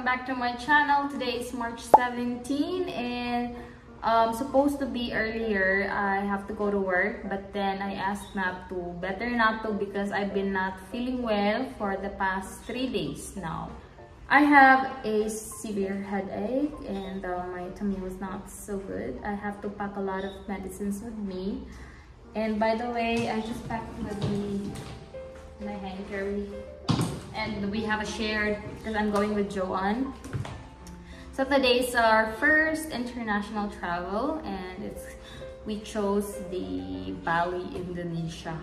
welcome back to my channel. Today is March 17 and supposed to be earlier. I have to go to work, but then I asked not to. Better not to because I've been not feeling well for the past 3 days now. I have a severe headache and my tummy was not so good. I have to pack a lot of medicines with me. And by the way, I just packed with me my hand carry. And we have a shared because I'm going with Joanne. So today's our first international travel and we chose the Bali, Indonesia.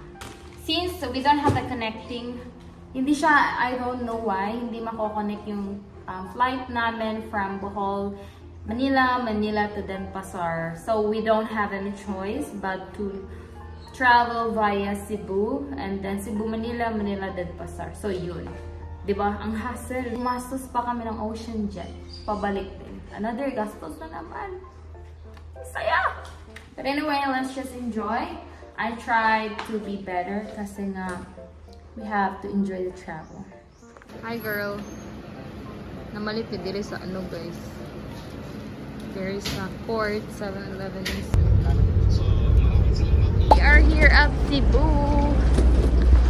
Since we don't have the connecting, I don't know why, hindi mako-connect yung flight namin from Bohol, Manila to Denpasar. So we don't have any choice but to travel via Cebu and then Cebu, Manila, Denpasar. So yun. Diba? Ang hassle. Mastos pa kami ng ocean jet. Pabalik din. Another gastos na naman. Saya! But anyway, let's just enjoy. I tried to be better kasi nga we have to enjoy the travel. Hi girl. Namalit ni diri sa ano guys. There is a court, 7-Eleven. We are here at Cebu.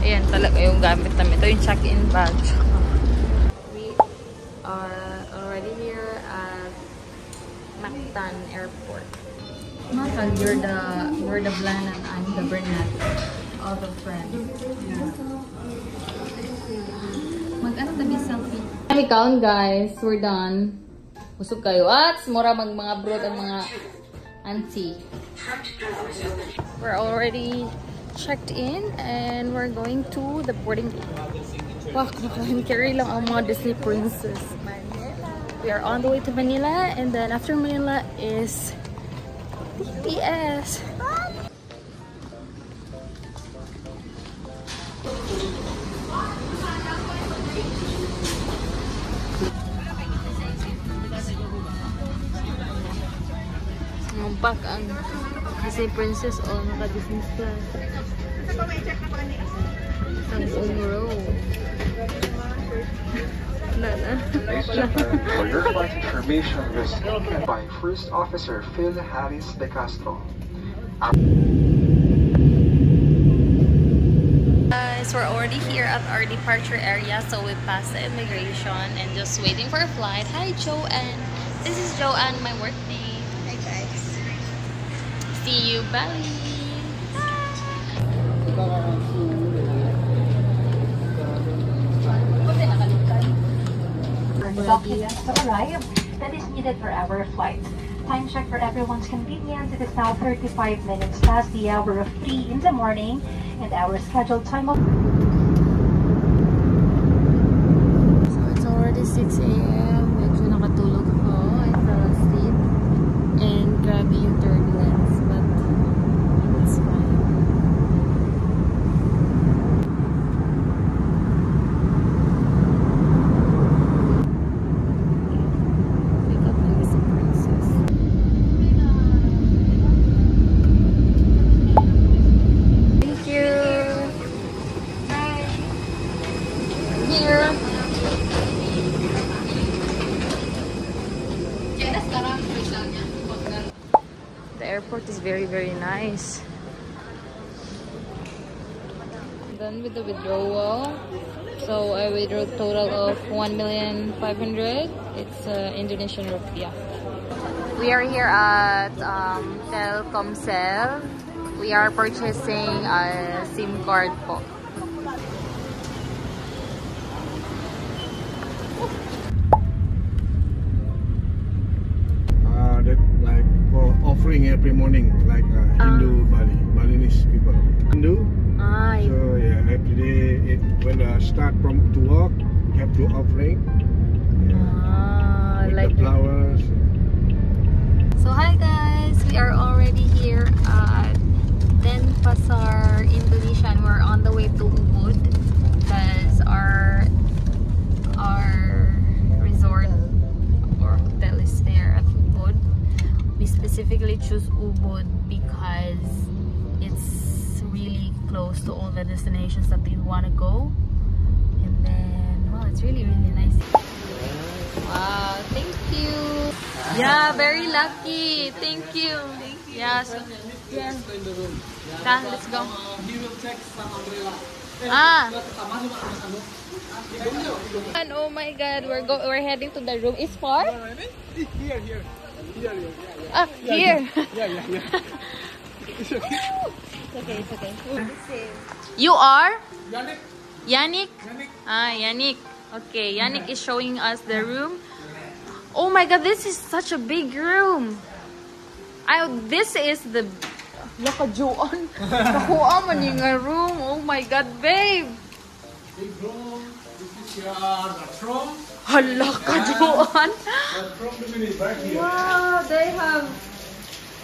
Ayan talaga yung gamit namin. Ito yung check-in badge. We are already here at Mactan Airport. Makal, you're the Blan and I'm the Bernat. All the friends. Yeah. Mag-ano tabi selfie? Kami count guys. We're done. Busog kayo. At mura mga broad ang mga auntie. We're already checked in and we're going to the boarding gate. Wow, carry lang ang mga Disney princess. We are on the way to Manila and then after Manila is TPS. Mumpak ang Disney princess o naka-Disney Plus. Isang row. For your flight information was taken by First Officer Phil Harris de Castro. Guys, we're already here at our departure area, so we passed the immigration and just waiting for a flight. Hi Joanne. This is Joanne, my workmate. Hi guys. See you, Bali. Documents to arrive that is needed for our flight. Time check for everyone's convenience. It is now 35 minutes past the hour of 3 in the morning and our scheduled time of... So it's already 6 a.m. Medyo nakatulog ko. I fell asleep. And grabe yung turbulence. But it's fine. The airport is very nice. Done with the withdrawal. So I withdrew a total of 1,500,000. It's Indonesian rupiah. We are here at Telkomsel. We are purchasing a SIM card po. Offering every morning, like Hindu Balinese people. Hindu. So yeah, every day when start from to work, you have to offering. Yeah, like the flowers. So hi guys, we are already here at Denpasar, Indonesia, and we're on the way to Ubud because our resort or hotel is there at Ubud. We specifically choose Ubud because it's really close to all the destinations that we want to go, and then well, it's really nice. Wow, thank you. Yeah, very lucky. Thank you. Yeah, so, yeah. Let's go. He will check some umbrella. And oh my God, we're heading to the room. It's far? Here. Here. Yeah. It's okay. It's okay. You are? Yannick. Yannick? Yannick. Okay, Yannick is showing us the room. Oh my God, this is such a big room. This is the... Lakajuan. Nakuha man yung room. Oh my God, babe. Big room. This is your bathroom. Hala, kajuan. Bathroom is right here. Wow, they have...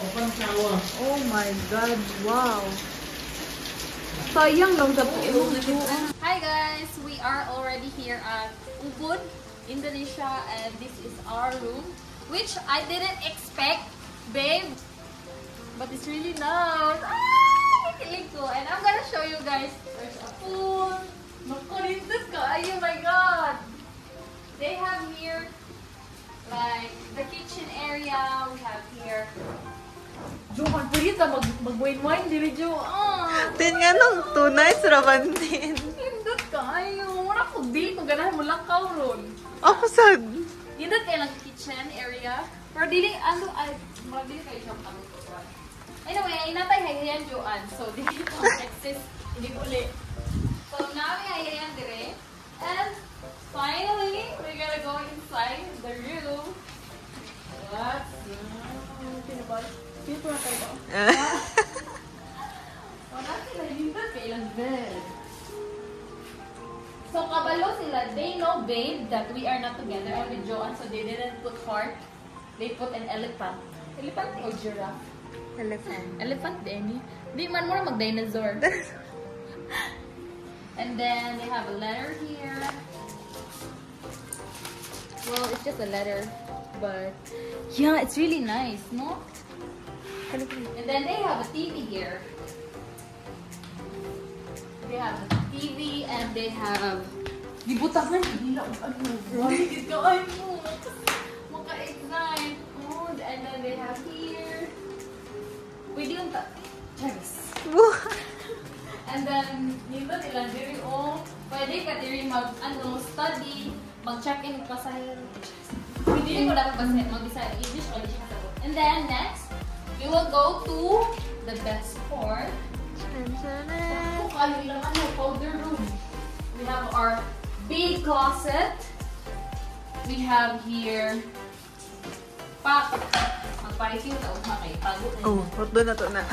Open shower. Oh my God, wow. Sayang lang sa Hi guys, we are already here at Ubud, Indonesia, and this is our room, which I didn't expect, babe. But it's really nice. Kikilig ko. And I'm gonna show you guys. There's a pool. Makulintas ka. Oh my God. They have here, like, the kitchen area. We have here. Johan, pwede ta mag-wine-wine dili, Jo. Tin nga nung tunay sa Rabantin. Hindot kayo. Wala ko di. Kung ganahan mo lang kauron. Ako sad. Hindot kayo lang kitchen area. Pero dili, dili kayo siyang pangit. Anyway, inatay hayayan Joan. So, dili ko access. Hindi uli. So, now we hayayan dire. And, finally, we're gonna go inside the room. Let's go. Dito na tayo. Wala sila hindot kay ilang bed. So, kabalo sila. They know, babe, that we are not together. I'm with Joan, so they didn't put heart. They put an elephant. Elephant or giraffe? Elephant, Denny. Di man mo na mag-dinosaur. And then they have a letter here. Well, it's just a letter. But, yeah, it's really nice, no? And then they have a TV here. They have a TV and they have... Gibutahan, hindi na ano. Right? Ito ay mo. Maka-excite. And then they have here. Pwede yung Charis. And then, dito nila diri pwede ka diri study, mag-check-in pa sa Pwede ko dapat mag-decide English o English kasagot. And then, next, we will go to the best part. Powder room. We have our big closet. We have here magpa-review na ugma kay tago na. Oh, doon na to na.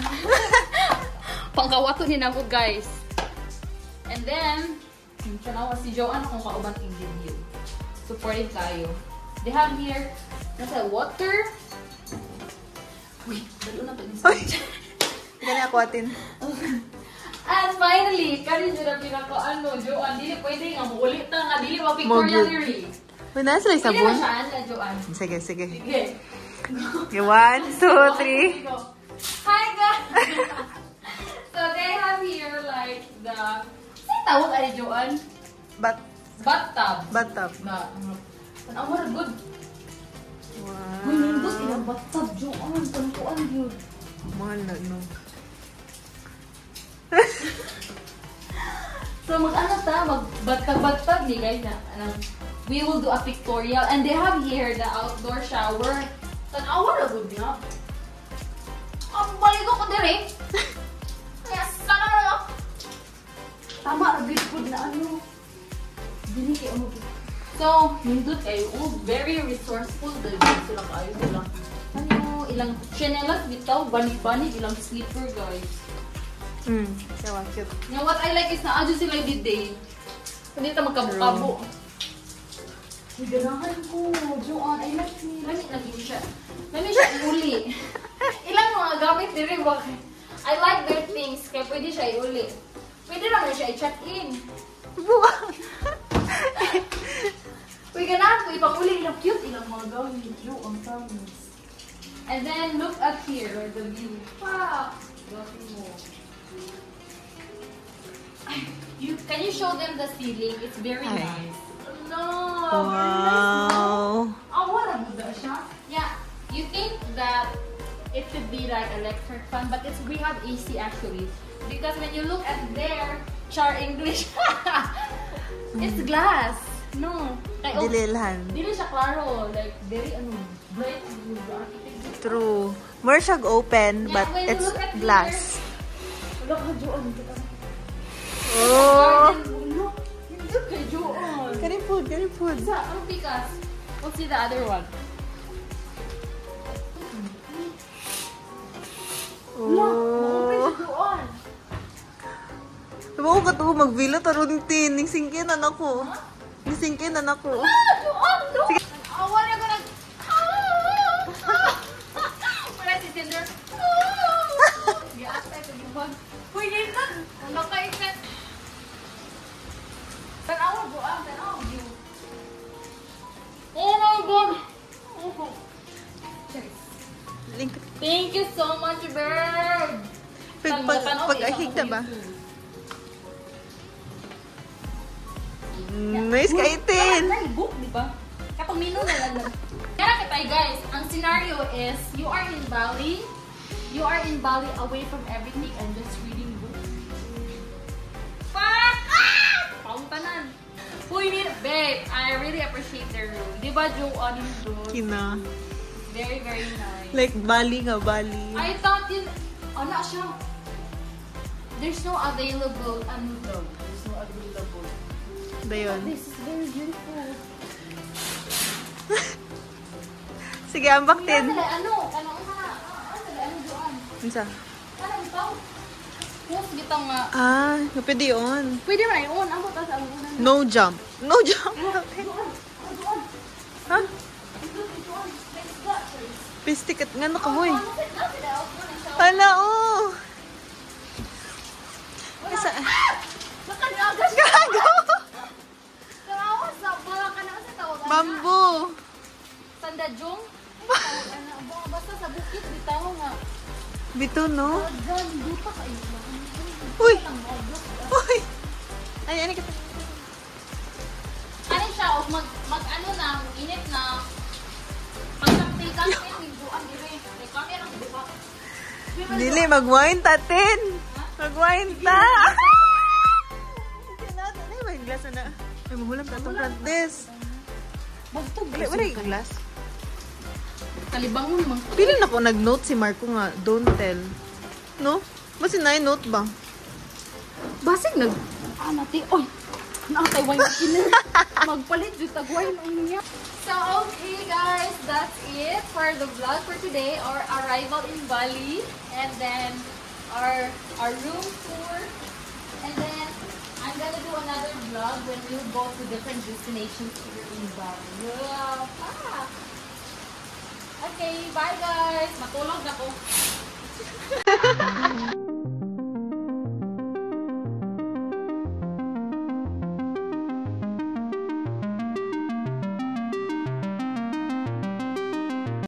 Pangkawato ni nako, guys. And then, chanawa si Joanne kung kauban in review. Supported tayo. They have here nasa water. Wait, dalo na to ni Joanne. Hindi na ako atin. And finally, kani dyan na pinaka Joanne, dili pwede nga muulit na nga, dili ma-pictorially. Uy, nasa lang Pwede sabon? na siya, Joanne. Sige. Sige. Okay, 1, 2, 3. Hi guys! So they have here like the... Saan tawag ay Joanne? Bathtub. Bathtub. Ang mga good. Wow. Uy, nindot ilang bathtub Joanne. Tantuan yun. Mahal na, no? So mag-bathtub ni guys na we will do a pictorial and they have here the outdoor shower. Tanawa na good niya. Ang baligo ko dire. Kaya sana na lang. Tama na good na Dili kayo mo. So, nindot kayo. Very resourceful. Dahil sila kayo sila. Ilang chanelas bitaw. Banig-banig. Ilang slipper guys. Yawa, cute. Now, what I like is na adyo sila day. Hindi ito magkabo-kabo. Ganahan ko, Joanne. I like ni. Lamit na din siya. Lamit siya iuli. Ilang mga gamit diri ba? I like their things. Kaya pwede siya iuli. Pwede naman siya i-check-in. Buwang! Uy, ganahan ko. Ipang-uli. Ilang cute. Ilang mga gamit. Joanne, promise. And then, look at here. The view. Wow! Can you show them the ceiling? It's very nice. No. Wow. Oh, what a good shot. Yeah, you think that it should be like electric fan, but we have AC actually. Because when you look at their char English, it's glass. No. Like, oh, Dililhan. dili siya klaro. Like, very bright. True. More siyag open, Yeah, but when you it's look at glass. Wala ka, Joan. Oh! Look, hindi kay Joan. Kani food. Sa, ano pikas? We'll see the other one. Oh! Joan. Diba ko katuho magvila taruntin. Nisingkinan ako. Nisingkinan ako. Joan, no! Sige. Awan niya ko nag... Wala si Tinder. Di ata ito Joan. Uy, Nathan! Ang nakaikat. Tanawa, Joan. Tanawa, view. Oh my God! Link. Thank you so much, babe! Pag-ahig na ba? Nice kaitin! Ay, book, di ba? Katumino na lang. Kaya kita guys, ang scenario is, you are in Bali away from everything and just reading books. Fuck! Pauntanan! Uy, babe, I really appreciate their room. Di ba, Joan, yung room? Kina. Very, very nice. Like Bali nga, Bali. I thought yun, na siya. There's no available, there's no available. Dayon. This is very beautiful. Sige, ambak tin. Ano, Joan? Unsa? Ano ito? Post kita nga. Ah, pwede yun. Pwede na yun. Amo ta sa alunan. No jump. No jump. Ha? Pistik at nga nakahoy. Hala, oh. Isa. Nakanagas. Gago. Karawas sa bala ka na sa tawag. Bamboo. Sandajong. Basta sa bukit bitaw nga. Bito, no? Diyan, duta ka iyo. Uy. Uy. Ay, ano kita? Ano siya, o mag-ano na, init na. Pag-cocktail ka, ang dire. May camera, di ba? Dili, mag-wine tatin. Mag-wine ta. Ay, may glass na. Ay, mahulam na itong front desk. Bastog. Wala yung glass. Kalibangon mang. Pili na ko nag-note si Marco nga, don't tell. No? Basta na note ba? Basig nati. Oy, nakatay wine na kinin. Magpalit yung tagwine ang niya. So, okay guys, that's it for the vlog for today. Our arrival in Bali. And then, our room tour. And then, I'm gonna do another vlog when we go to different destinations here in Bali. Wow! Okay, bye guys! Matulog na ko.